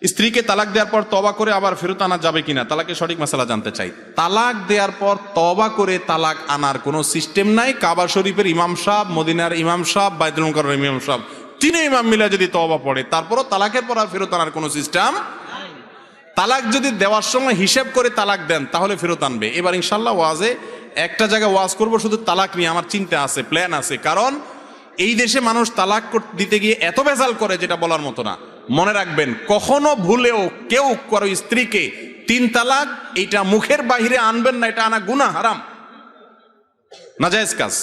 স্ত্রীকে তালাক দেওয়ার পর তওবা করে আবার ফেরত আনা যাবে কিনা, তালাকের সঠিক মাসালা জানতে চাই। তালাক দেওয়ার পর তওবা করে তালাক আনার কোনো সিস্টেম নাই। কাবা শরীফের ইমাম সাহেব, মদিনার ইমাম সাহেব, বাইতুল মুকাররমের ইমাম সাহেব, তিনে ইমাম মিলে যদি তওবা পড়ে তারপরও তালাকের পর আর ফেরত আনার কোনো সিস্টেম। তালাক যদি দেওয়ার সময় হিসাব করে তালাক দেন তাহলে ফেরত আনবে। এবার ইনশাল্লাহ ওয়াজে একটা জায়গায় ওয়াজ করব শুধু তালাক নিয়ে, আমার চিন্তা আছে, প্ল্যান আছে। কারণ এই দেশে মানুষ তালাক দিতে গিয়ে এত ভেজাল করে যেটা বলার মতো না। মনে রাখবেন, কখনো ভুলেও কেউ কারো স্ত্রীকে 3 তালাক এইটা মুখের বাহিরে আনবেন না, এটা আনা গুনাহ, হারাম, নাজায়েজ কাজ।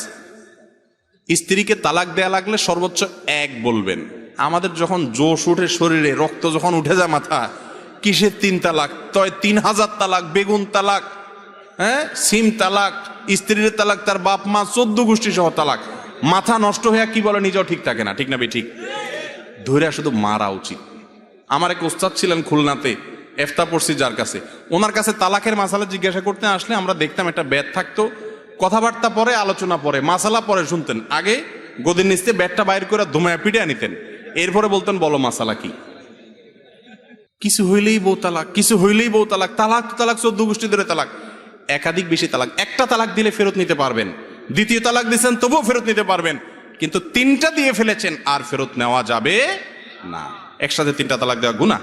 স্ত্রীকে তালাক দেয়া লাগলে সর্বোচ্চ 1 বলবেন। আমাদের যখন জোশ উঠে শরীরে, রক্ত যখন উঠে যায় মাথা, কিসের 3 তালাক? তয় 3000 তালাক, বেগুন তালাক, হ্যাঁ, সিম তালাক, স্ত্রীর তালাক, তার বাপ মা 14 গোষ্ঠী সহ তালাক। মাথা নষ্ট হয়ে কি বলে নিজেও ঠিক থাকে না, ঠিক না? ঠিক ধরে শুধু মারা উচিত। আমার এক ওস্তাদ ছিলেন খুলনাতে, এফতা পড়ছি যার কাছে, ওনার কাছে তালাকের মাসালা জিজ্ঞাসা করতে আসলে আমরা দেখতাম একটা ব্যাট থাকতো, কথাবার্তা পরে, আলোচনা পরে, মাসালা পরে শুনতেন। আগে গদির নিচে ব্যাটটা বাইর করে ধুমায় পিটে নিতেন, এরপরে বলতেন বলো মাসালা কি। কিছু হইলেই বউ তালাক, কিছু হইলেই বউ তালাক, তালাক তালাক 14 গোষ্ঠী ধরে তালাক। একাধিক বেশি তালাক, একটা তালাক দিলে ফেরত নিতে পারবেন, দ্বিতীয় তালাক দিচ্ছেন তবুও ফেরত নিতে পারবেন, কিন্তু 3টা দিয়ে ফেলেছেন আর ফেরত নেওয়া যাবে না। একসাথে 3টা তালাক দেওয়া গুনাহ।